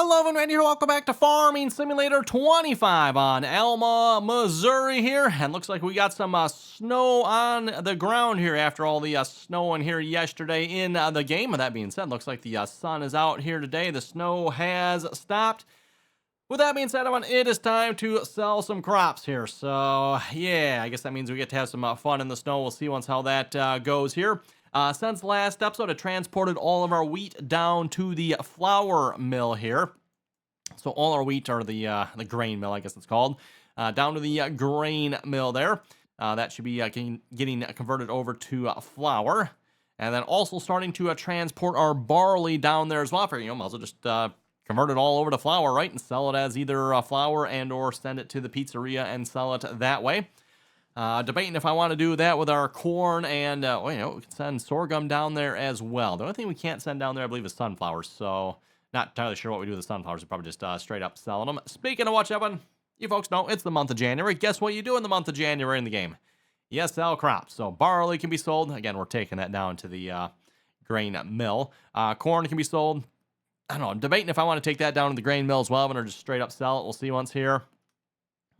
Hello and Randy here, welcome back to Farming Simulator 25 on Alma, Missouri here. And looks like we got some snow on the ground here after all the snow in here yesterday in the game. With that being said, looks like the sun is out here today. The snow has stopped. With that being said, it is time to sell some crops here. So yeah, I guess that means we get to have some fun in the snow. We'll see once how that goes here. Since last episode, I transported all of our wheat down to the flour mill here. So all our wheat, or the grain mill, I guess it's called, down to the grain mill there. That should be getting converted over to flour. And then also starting to transport our barley down there as well. For, might as well just convert it all over to flour, right? And sell it as either flour and or send it to the pizzeria and sell it that way. Debating if I want to do that with our corn and, we can send sorghum down there as well. The only thing we can't send down there, I believe, is sunflowers. So, not entirely sure what we do with the sunflowers. We're probably just straight up selling them. Speaking of watch that one, you folks know it's the month of January. Guess what you do in the month of January in the game? You sell crops. So, barley can be sold. Again, we're taking that down to the grain mill. Corn can be sold. I don't know. I'm debating if I want to take that down to the grain mill as well, or just straight up sell it. We'll see once here.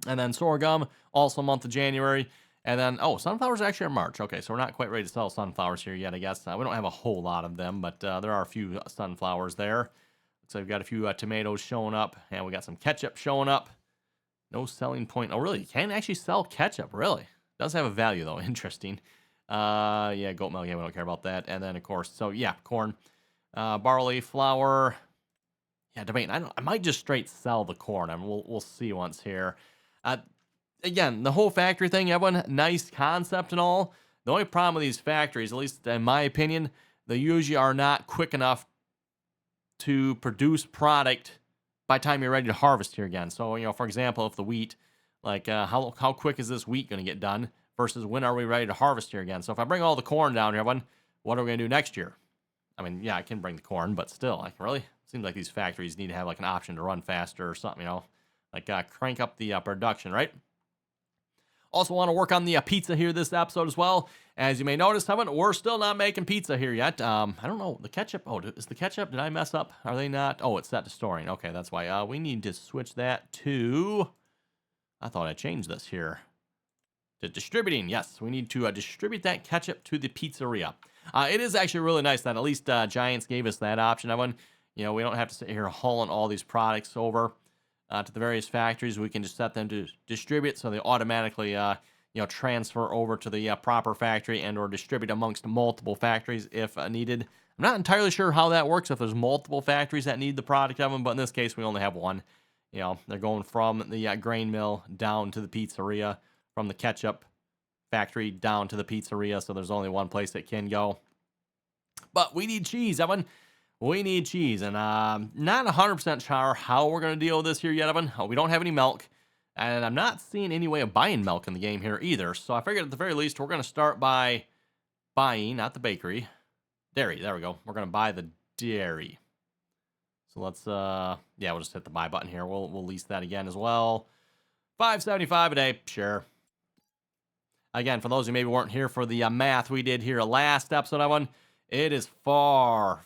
And then sorghum, also month of January. And then, sunflowers are actually in March. Okay, so we're not quite ready to sell sunflowers here yet, I guess. We don't have a whole lot of them, but there are a few sunflowers there. So we've got a few tomatoes showing up, and we got some ketchup showing up. No selling point. Oh, really? You can actually sell ketchup, really? Does have a value, though. Interesting. Yeah, goat milk. Yeah, we don't care about that. And then, of course, so yeah, corn, barley, flour. Yeah, debating. I might just straight sell the corn. I mean, we'll see once here. Again, the whole factory thing, everyone, nice concept and all. The only problem with these factories, at least in my opinion, they usually are not quick enough to produce product by the time you're ready to harvest here again. So, for example, if the wheat, like how quick is this wheat going to get done versus when are we ready to harvest here again? So if I bring all the corn down here, everyone, what are we going to do next year? I mean, yeah, I can bring the corn, but still, like, really? Seems like these factories need to have, like, an option to run faster or something, like crank up the production, right? Also want to work on the pizza here this episode as well. As you may notice, we're still not making pizza here yet. I don't know, the ketchup, is the ketchup, did I mess up? Are they not? Oh, it's set to storing. Okay, that's why. We need to switch that to, I thought I changed this here. To distributing, yes. We need to distribute that ketchup to the pizzeria. It is actually really nice that at least Giants gave us that option. We don't have to sit here hauling all these products over to the various factories. We can just set them to distribute, so they automatically, transfer over to the proper factory and or distribute amongst multiple factories if needed. I'm not entirely sure how that works if there's multiple factories that need the product of them, but in this case, we only have one. They're going from the grain mill down to the pizzeria, from the ketchup factory down to the pizzeria, so there's only one place that can go. But we need cheese, Evan. We need cheese, and not 100% sure how we're going to deal with this here yet, Evan. We don't have any milk, and I'm not seeing any way of buying milk in the game here either, so I figured at the very least we're going to start by buying, not the bakery, dairy. There we go. We're going to buy the dairy. So let's, we'll just hit the buy button here. We'll lease that again as well. $5.75 a day, sure. Again, for those who maybe weren't here for the math we did here last episode, Evan, it is far,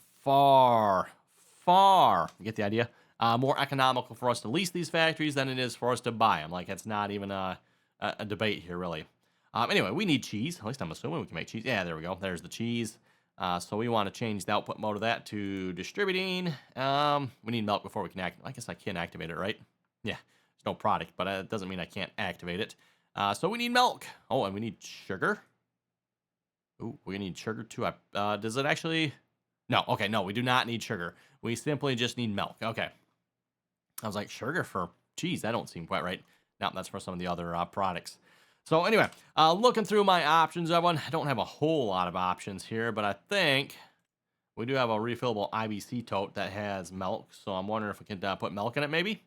you get the idea, more economical for us to lease these factories than it is for us to buy them. Like, it's not even a debate here, really. Anyway, we need cheese. At least I'm assuming we can make cheese. Yeah, there we go. There's the cheese. So we want to change the output mode of that to distributing. We need milk before we can I guess I can activate it, right? Yeah, there's no product, but it doesn't mean I can't activate it. So we need milk. Oh, and we need sugar. Ooh, we need sugar too. Does it actually... No, okay, no, we do not need sugar. We simply just need milk. Okay. I was like, sugar for cheese? That don't seem quite right. No, that's for some of the other products. So anyway, looking through my options, everyone, I don't have a whole lot of options here, but I think we do have a refillable IBC tote that has milk, so I'm wondering if we can put milk in it, maybe?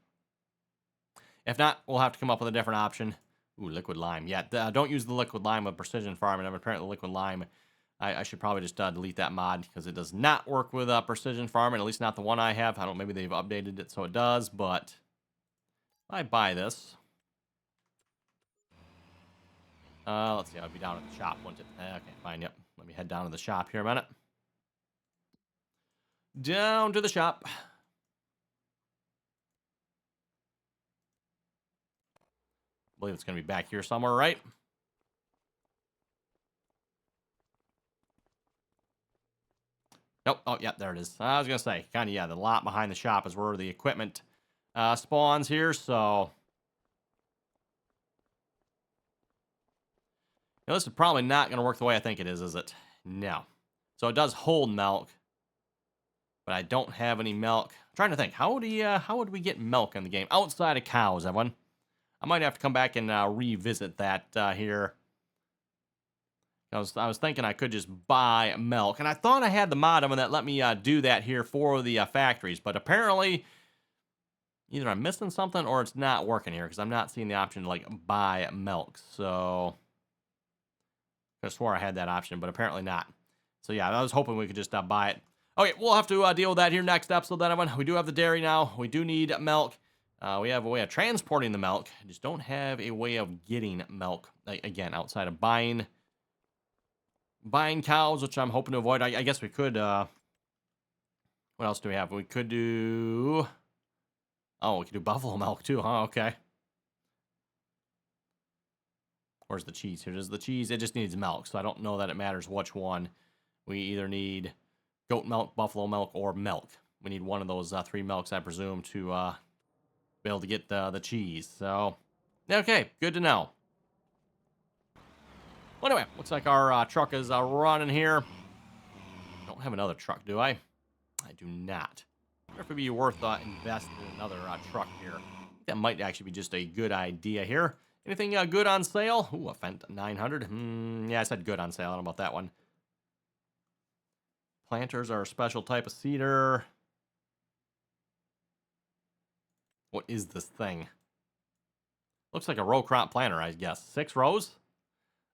If not, we'll have to come up with a different option. Ooh, liquid lime. Yeah, don't use the liquid lime with precision farming. Apparently liquid lime... I should probably just delete that mod because it does not work with precision farming, at least not the one I have. I don't know, maybe they've updated it so it does, but I buy this. Let's see, I'll be down at the shop, won't it? Okay, fine, yep. Let me head down to the shop here a minute. Down to the shop. believe it's going to be back here somewhere, right? Nope. Oh, yeah, there it is. I was going to say, kind of, yeah, the lot behind the shop is where the equipment spawns here, so... Now, this is probably not going to work the way I think it is it? No. So it does hold milk, but I don't have any milk. I'm trying to think, how would we get milk in the game outside of cows, Evan? I might have to come back and revisit that here. I was thinking I could just buy milk, and I thought I had the mod that let me do that here for the factories, but apparently either I'm missing something or it's not working here because I'm not seeing the option to like buy milk. So I swore I had that option, but apparently not. So yeah, I was hoping we could just buy it. Okay, we'll have to deal with that here next episode. Then we do have the dairy now. We do need milk. We have a way of transporting the milk. I just don't have a way of getting milk again outside of buying cows, which I'm hoping to avoid. I guess we could. What else do we have? We could do. Oh, we could do buffalo milk too, huh? Okay. Where's the cheese? Here's the cheese. It just needs milk, so I don't know that it matters which one. We either need goat milk, buffalo milk, or milk. We need one of those 3 milks, I presume, to be able to get the cheese. So, okay, good to know. Well, anyway, looks like our truck is running here. Don't have another truck, do I? I do not. I wonder if it'd be worth investing in another truck here. That might actually be just a good idea here. Anything good on sale? Ooh, a Fendt 900. Yeah, I said good on sale. I don't know about that one. Planters are a special type of cedar. What is this thing? Looks like a row crop planter, I guess. 6 rows?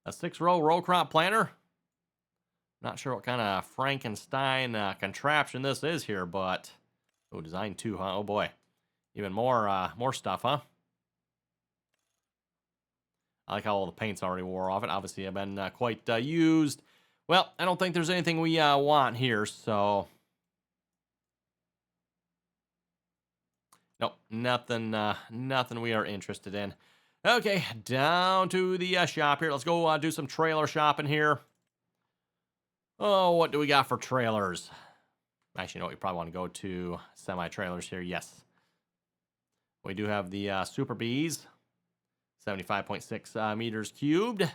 A 6-row row crop planter? Not sure what kind of Frankenstein contraption this is here, but... Oh, design 2, huh? Oh, boy. Even more stuff, huh? I like how all the paint's already wore off it. Obviously, have been quite used. Well, I don't think there's anything we want here, so... Nope, nothing we are interested in. Okay, down to the shop here. Let's go do some trailer shopping here. Oh, what do we got for trailers? Actually, you know what? We probably want to go to semi-trailers here. Yes. We do have the Super Bees. 75.6 meters cubed. I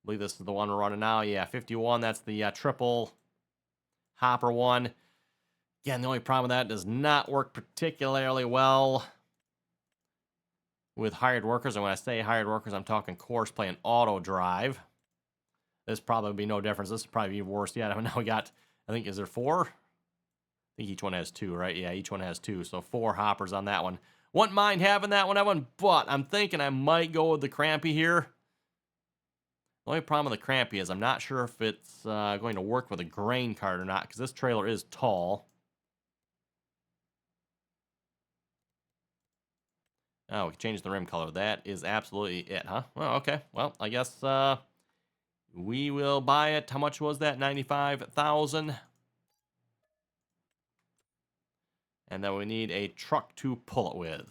believe this is the one we're running now. Yeah, 51. That's the triple hopper one. Again, the only problem with that does not work particularly well with hired workers. And when I say hired workers, I'm talking course play and auto drive. This probably would be no difference. This would probably be worse yet. Now we got, I think, is there 4? I think each one has 2, right? Yeah, each one has 2. So 4 hoppers on that one. Wouldn't mind having that one, but I'm thinking I might go with the Crampy here. The only problem with the Crampy is I'm not sure if it's going to work with a grain cart or not, because this trailer is tall. Oh, we can change the rim color. That is absolutely it, huh? Oh, okay. Well, I guess we will buy it. How much was that? 95,000. And then we need a truck to pull it with.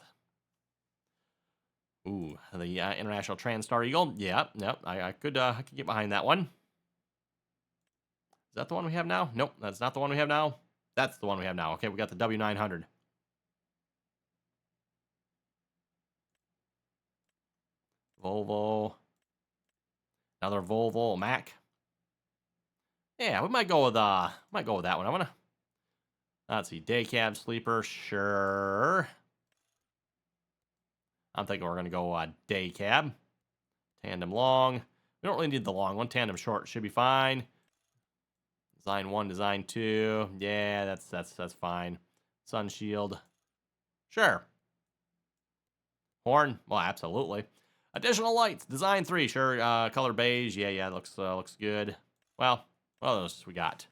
Ooh, the International Transstar Eagle. Yeah, yep. I could get behind that one. Is that the one we have now? Nope, that's not the one we have now. That's the one we have now. Okay, we got the W900. Volvo. Another Volvo Mac. Yeah, we might go with that one. I'm gonna. Let's see, day cab sleeper. Sure. I'm thinking we're gonna go day cab. Tandem long. We don't really need the long one. Tandem short should be fine. Design 1, design 2. Yeah, that's fine. Sun shield. Sure. Horn. Well, absolutely. Additional lights. Design 3. Sure. Color beige. Yeah. Looks good. Well, what else we got?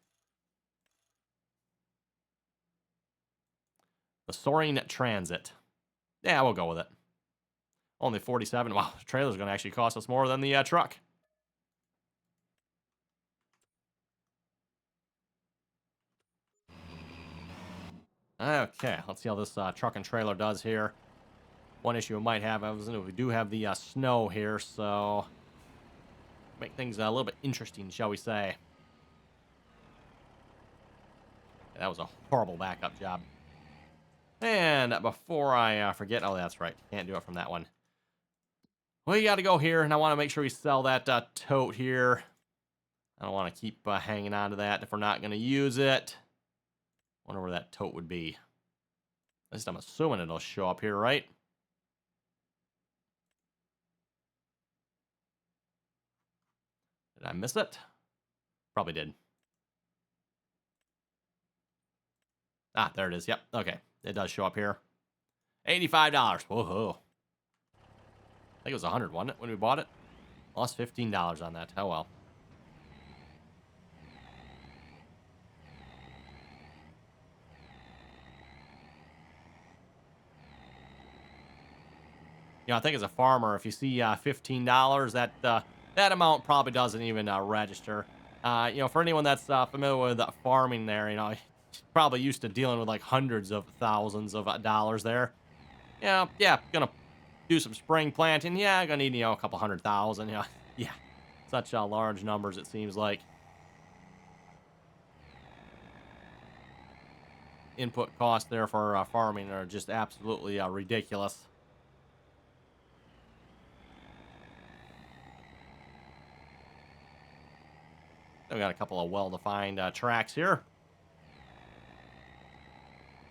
The Soaring Transit. Yeah, we'll go with it. Only 47. Wow, the trailer's going to actually cost us more than the truck. Okay, let's see how this truck and trailer does here. One issue we might have is we do have the snow here, so make things a little bit interesting, shall we say. That was a horrible backup job. And before I forget, oh, that's right. Can't do it from that one. We got to go here, and I want to make sure we sell that tote here. I don't want to keep hanging on to that if we're not going to use it. Wonder where that tote would be. At least I'm assuming it'll show up here, right? Did I miss it? Probably did. Ah, there it is. Yep. Okay. It does show up here. $85. Whoa. I think it was 100, wasn't it, when we bought it? Lost $15 on that. Oh, well. You know, I think as a farmer, if you see $15, that amount probably doesn't even register. You know, for anyone that's familiar with farming there, you know, probably used to dealing with like hundreds of thousands of dollars there. Yeah, gonna do some spring planting. Yeah, gonna need, you know, a couple 100,000. Yeah, yeah, such large numbers it seems like. Input costs there for farming are just absolutely ridiculous. We got a couple of well-defined tracks here.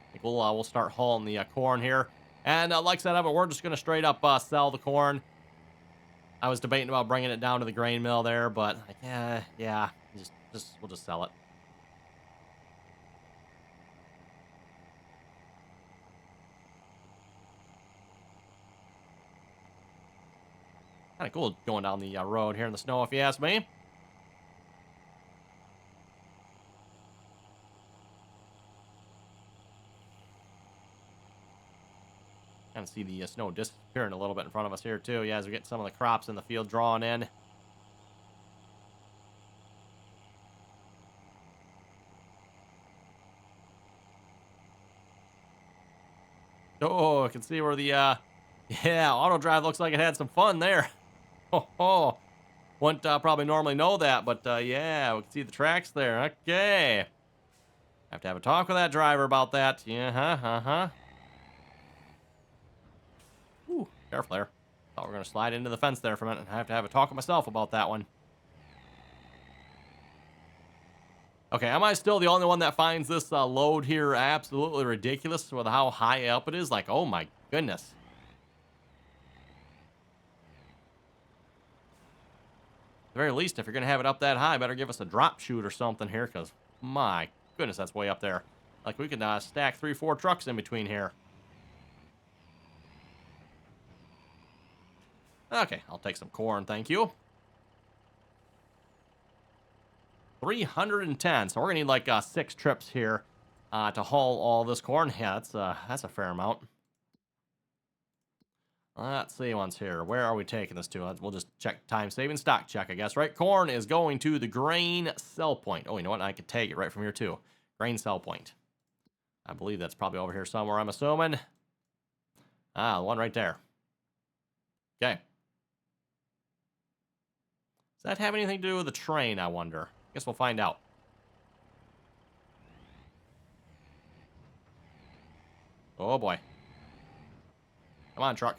I think we'll start hauling the corn here. And like I said, we're just going to straight up sell the corn. I was debating about bringing it down to the grain mill there, but like, yeah, we'll just sell it. Kind of cool going down the road here in the snow, if you ask me. Kind of see the snow disappearing a little bit in front of us here, too. Yeah, as we get some of the crops in the field drawn in. Oh, I can see where the, yeah, auto drive looks like it had some fun there. Oh, wouldn't probably normally know that, but yeah, we can see the tracks there. Okay. Have to have a talk with that driver about that. Yeah, Ooh, careful there. Thought we were going to slide into the fence there for a minute. I have to have a talk with myself about that one. Okay, am I still the only one that finds this load here absolutely ridiculous with how high up it is? Like, oh my goodness. At the very least, if you're going to have it up that high, better give us a drop chute or something here, because my goodness, that's way up there. Like, we could stack 3-4 trucks in between here. Okay, I'll take some corn, thank you. 310, so we're going to need like 6 trips here to haul all this corn. Yeah, that's a fair amount. Let's see once here. Where are we taking this to? We'll just check time saving stock check, I guess, right? Corn is going to the grain sell point. Oh, you know what? I could take it right from here, too. Grain sell point. I believe that's probably over here somewhere, I'm assuming. Ah, the one right there. Okay. Does that have anything to do with the train, I wonder? Guess we'll find out. Oh, boy. Come on, truck.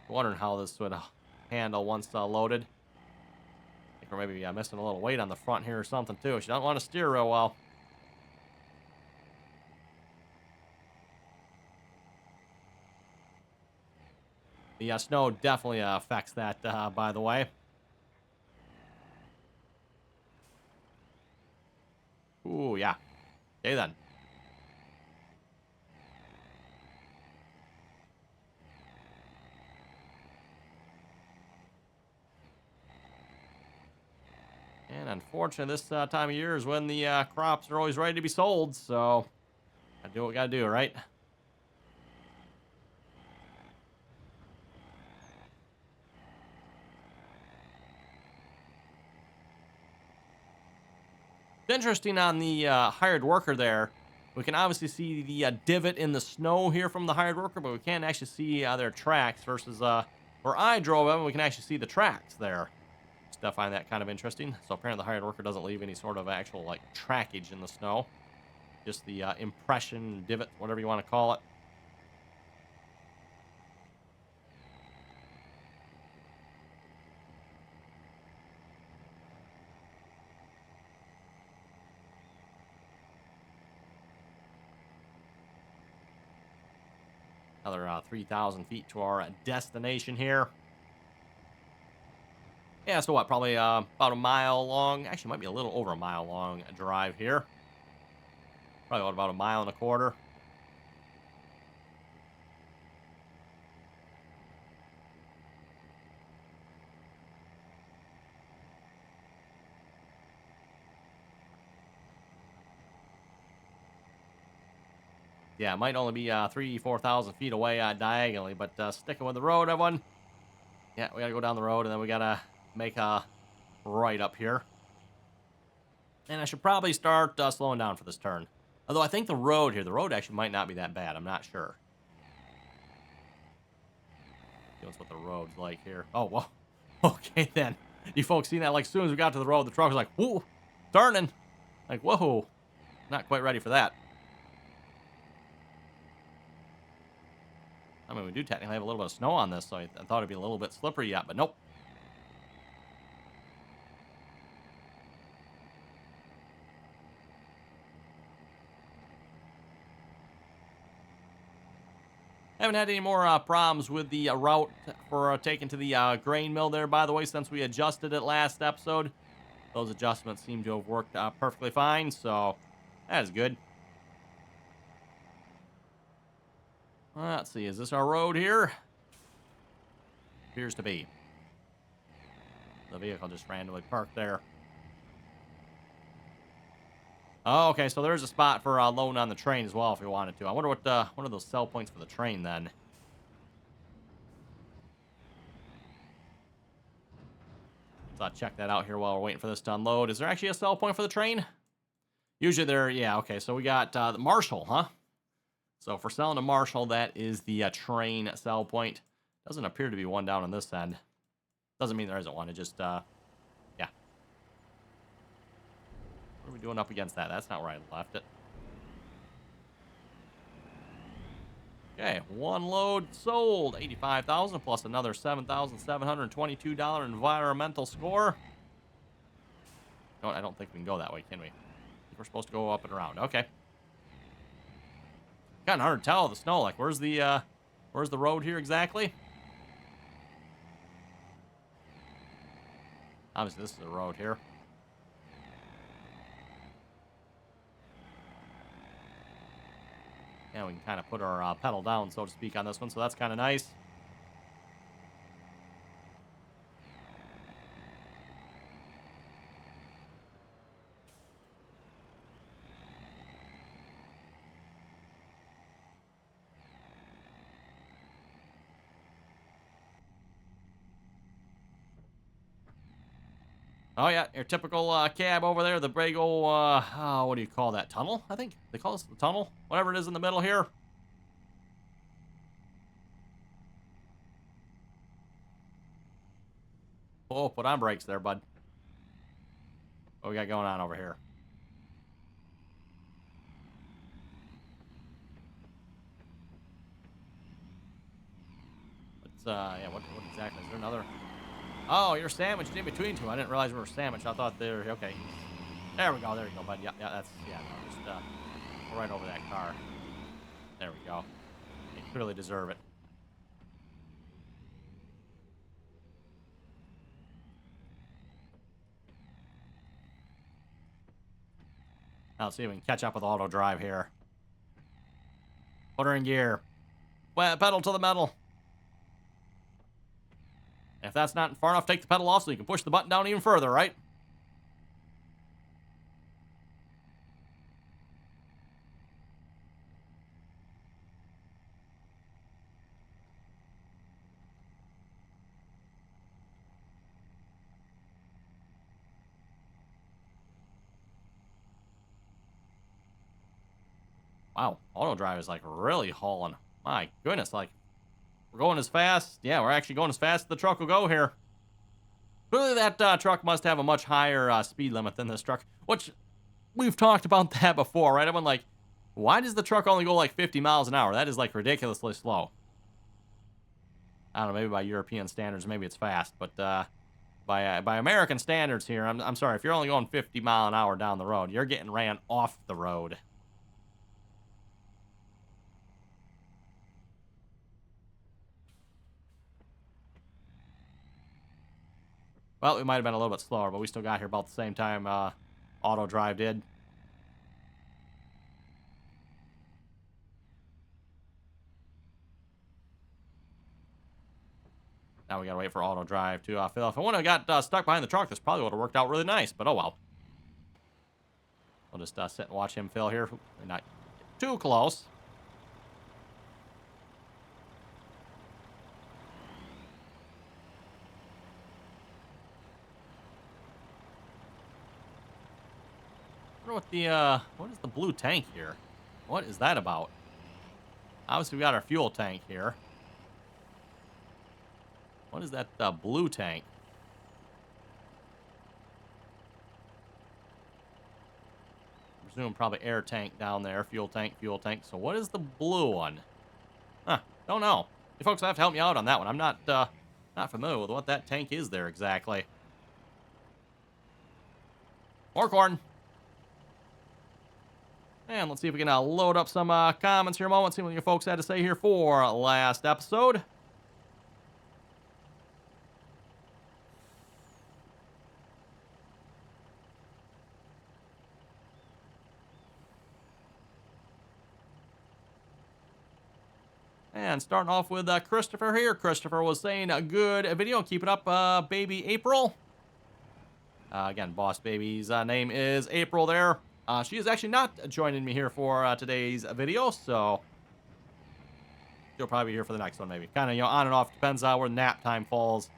Wondering how this would handle once loaded. I think we're maybe missing a little weight on the front here or something, too. She don't want to steer real well. The snow definitely affects that, by the way. Ooh, yeah. Okay, then. And unfortunately, this time of year is when the crops are always ready to be sold, so gotta do what we gotta do, right? It's interesting on the hired worker there. We can obviously see the divot in the snow here from the hired worker, but we can't actually see their tracks versus where I drove them. We can actually see the tracks there. Just find that kind of interesting. So apparently the hired worker doesn't leave any sort of actual like trackage in the snow. Just the impression, divot, whatever you want to call it. Another 3,000 feet to our destination here. Yeah, so what, probably about a mile long. Actually, might be a little over a mile long drive here. Probably about a mile and a quarter. Yeah, it might only be 4,000 feet away diagonally, but sticking with the road, everyone. Yeah, we gotta go down the road, and then we gotta make a right up here. And I should probably start slowing down for this turn. Although I think the road actually might not be that bad. I'm not sure. That's what the road's like here. Oh, whoa. Okay, then. You folks seen that? Like, as soon as we got to the road, the truck was like, whoa, turning. Like, whoa. Not quite ready for that. I mean, we do technically have a little bit of snow on this, so I thought it'd be a little bit slippery yet, but nope. Haven't had any more problems with the route for taking to the grain mill there, by the way, since we adjusted it last episode. Those adjustments seem to have worked perfectly fine, so that is good. Let's see, is this our road here? Appears to be. The vehicle just randomly parked there. Oh, okay, so there's a spot for loading on the train as well if we wanted to. I wonder what are those sell points for the train then? Let's check that out here while we're waiting for this to unload. Is there actually a sell point for the train? Usually there, yeah, okay, so we got the Marshall, huh? So for selling to Marshall, that is the train sell point. Doesn't appear to be one down on this end. Doesn't mean there isn't one, it just, yeah. What are we doing up against that? That's not where I left it. Okay, one load sold. 85,000 plus another $7,722 environmental score. No, I don't think we can go that way, can we? We're supposed to go up and around. Okay. Kind of hard to tell the snow. Like, where's the road here exactly? Obviously, this is the road here. And we can kind of put our pedal down, so to speak, on this one, so that's kind of nice. Oh, yeah, your typical cab over there, the big old, what do you call that, tunnel, I think? They call this the tunnel? Whatever it is in the middle here. Oh, put on brakes there, bud. What we got going on over here? What's, yeah, what exactly? Is there another? Oh, you're sandwiched in between two. I didn't realize we were sandwiched. I thought they were, okay. There we go, bud. Yeah, that's, yeah, no, just, go right over that car. There we go. They clearly deserve it. Now let's see if we can catch up with auto drive here. Put her in gear. Well, pedal to the metal. If that's not far enough, take the pedal off so you can push the button down even further, right? Wow, auto drive is like really hauling. My goodness, like we're going as fast. Yeah, we're actually going as fast as the truck will go here. Clearly, that truck must have a much higher speed limit than this truck, which we've talked about that before, right? I'm like, why does the truck only go like 50 miles an hour? That is like ridiculously slow. I don't know, maybe by European standards, maybe it's fast, but by American standards here, I'm sorry, if you're only going 50 mile an hour down the road, you're getting ran off the road. Well, we might have been a little bit slower, but we still got here about the same time auto drive did. Now we gotta wait for auto drive to fill. If I wouldn't have got stuck behind the truck, this probably would have worked out really nice, but oh well. We'll just sit and watch him fill here. We're not too close. I wonder what what is the blue tank here? What is that about? Obviously, we got our fuel tank here. What is that blue tank? I presume probably air tank down there. Fuel tank, fuel tank. So what is the blue one? Huh, don't know. You folks have to help me out on that one. I'm not familiar with what that tank is there exactly. More corn. And let's see if we can load up some comments here a moment, see what you folks had to say here for last episode. And starting off with Christopher here. Christopher was saying a good video. Keep it up, baby April. Again, Boss Baby's name is April there. She is actually not joining me here for today's video, so she'll probably be here for the next one, maybe. Kind of, on and off. Depends where nap time falls.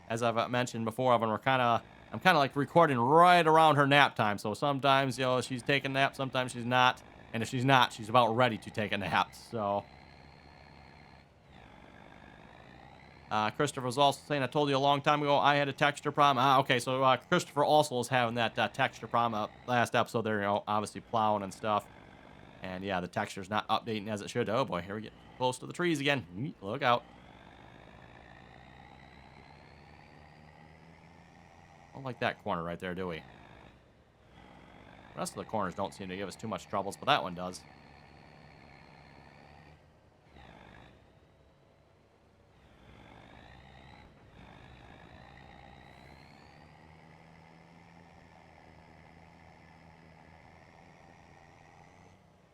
As I've mentioned before, I'm kind of like recording right around her nap time. So sometimes, she's taking a nap, sometimes she's not. And if she's not, she's about ready to take a nap. So Christopher was also saying, I told you a long time ago I had a texture problem. Okay, so Christopher also is having that texture problem. Last episode there, obviously plowing and stuff. And yeah, the texture's not updating as it should. Oh boy, here we get close to the trees again. Look out. Don't like that corner right there, do we? The rest of the corners don't seem to give us too much troubles, but that one does.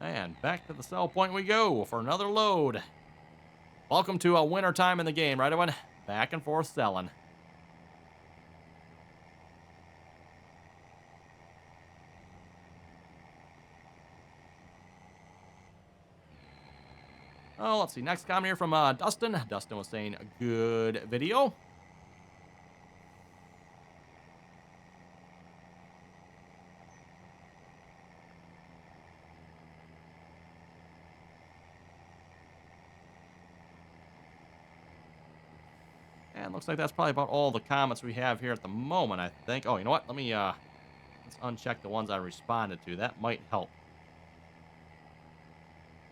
And back to the sell point we go for another load. Welcome to a winter time in the game, right, everyone? Back and forth selling. Oh, let's see. Next comment here from Dustin. Dustin was saying a good video. And looks like that's probably about all the comments we have here at the moment, I think. Oh, you know what? Let me let's uncheck the ones I responded to. That might help.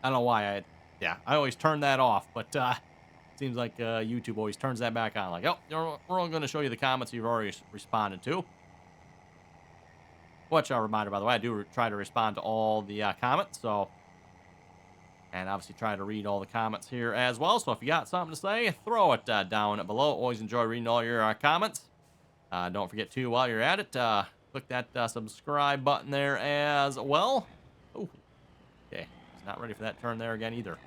I don't know why I always turn that off, but seems like YouTube always turns that back on. Like, oh, we're only going to show you the comments you've already responded to. Which a reminder, by the way, I do try to respond to all the comments, so. And obviously try to read all the comments here as well. So if you got something to say, throw it down below. Always enjoy reading all your comments. Don't forget to, while you're at it, click that subscribe button there as well. Oh, okay. He's not ready for that turn there again either.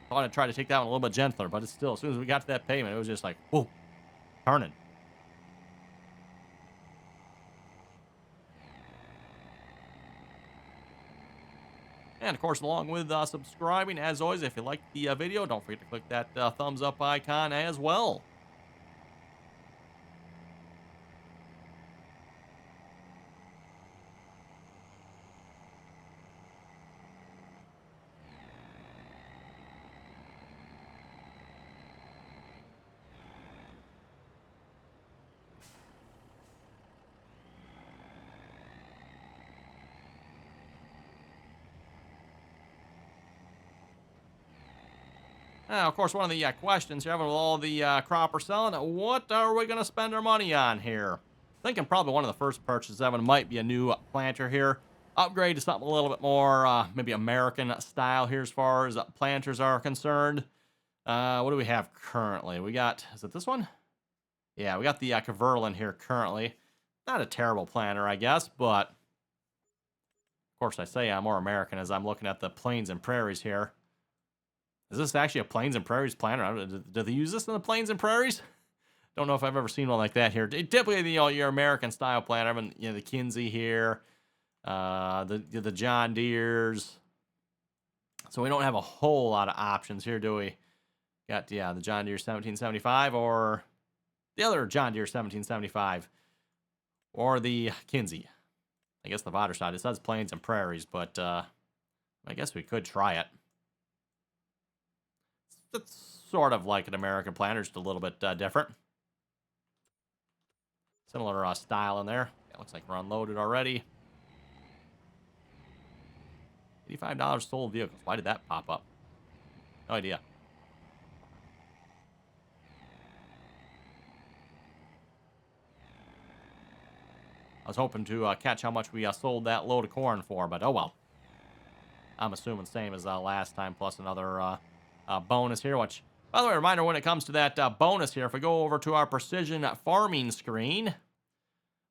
Thought I'd try to take that one a little bit gentler, but it's still, as soon as we got to that pavement, it was just like, whoa, turning. And, of course, along with subscribing, as always, if you liked the video, don't forget to click that thumbs up icon as well. Now, of course, one of the questions here, with all the crop we're selling, what are we going to spend our money on here? Thinking probably one of the first purchases, Evan, might be a new planter here. Upgrade to something a little bit more, maybe American style here as far as planters are concerned. What do we have currently? We got, is it this one? Yeah, we got the RDAllen here currently. Not a terrible planter, I guess, but of course I say I'm more American as I'm looking at the plains and prairies here. Is this actually a plains and prairies planter? Do they use this in the plains and prairies? Don't know if I've ever seen one like that here. Typically, your American style planter, I mean, the Kinsey here, the John Deeres. So we don't have a whole lot of options here, do we? Got, the John Deere 1775 or the other John Deere 1775 or the Kinsey. I guess the Vader side, it says plains and prairies, but I guess we could try it. It's sort of like an American planter, just a little bit different. Similar style in there. Yeah, looks like we're unloaded already. $85 sold vehicles. Why did that pop up? No idea. I was hoping to catch how much we sold that load of corn for, but oh well. I'm assuming same as last time, plus another bonus here, which, by the way, reminder when it comes to that bonus here, if we go over to our precision farming screen,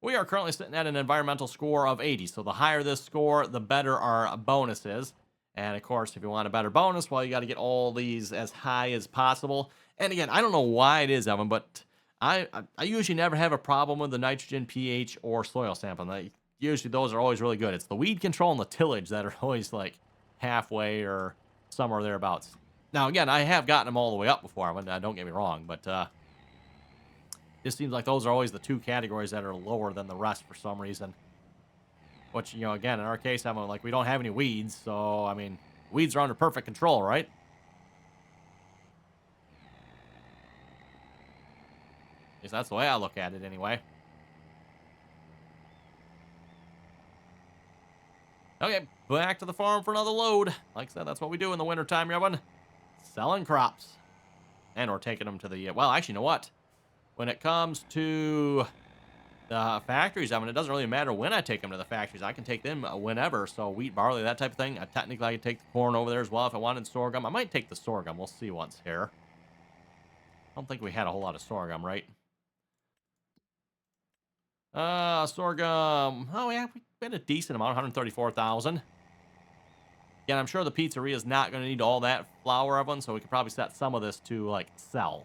we are currently sitting at an environmental score of 80. So the higher this score, the better our bonus is. And of course, if you want a better bonus, well, you got to get all these as high as possible. And again, I don't know why it is, Evan, but I usually never have a problem with the nitrogen, pH, or soil sampling. Usually those are always really good. It's the weed control and the tillage that are always like halfway or somewhere thereabouts. Now, again, I have gotten them all the way up before. Don't get me wrong, but it seems like those are always the two categories that are lower than the rest for some reason. Which, again, in our case, we don't have any weeds, so, I mean, weeds are under perfect control, right? At least that's the way I look at it, anyway. Okay, back to the farm for another load. Like I said, that's what we do in the wintertime, everyone. Selling crops. And we're taking them to the, well, actually, you know what? When it comes to the factories, it doesn't really matter when I take them to the factories. I can take them whenever. So wheat, barley, that type of thing. Technically, I could take the corn over there as well if I wanted sorghum. I might take the sorghum. We'll see once here. I don't think we had a whole lot of sorghum, right? Sorghum. Oh, yeah, we had a decent amount, 134,000. Again, I'm sure the pizzeria is not going to need all that flour, everyone, so we could probably set some of this to, sell.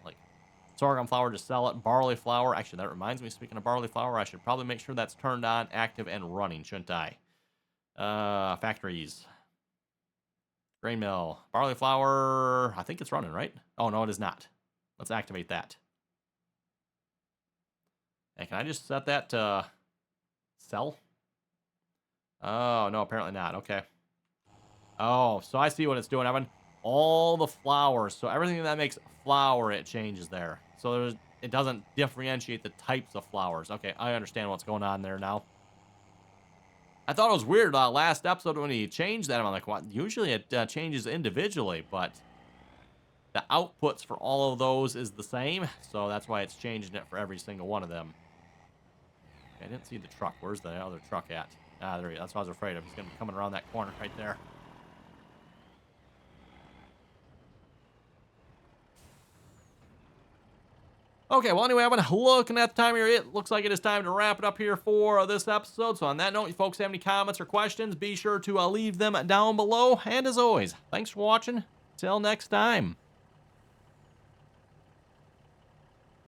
Sorghum flour, just sell it. Barley flour. Actually, that reminds me, speaking of barley flour, I should probably make sure that's turned on, active, and running, shouldn't I? Factories. Grain mill. Barley flour. I think it's running, right? Oh, no, it is not. Let's activate that. And can I just set that to sell? Oh, no, apparently not. Okay. Oh, so I see what it's doing, Evan. All the flours. So everything that makes flour, it changes there. So it doesn't differentiate the types of flours. Okay, I understand what's going on there now. I thought it was weird last episode when he changed that. I'm like, what? Usually it changes individually, but the outputs for all of those is the same. So that's why it's changing it for every single one of them. Okay, I didn't see the truck. Where's the other truck at? Ah, there he is. That's what I was afraid of. He's going to be coming around that corner right there. Okay, well, anyway, I'm looking at the time here. It looks like it is time to wrap it up here for this episode. So on that note, you folks have any comments or questions, be sure to leave them down below. And as always, thanks for watching. Till next time.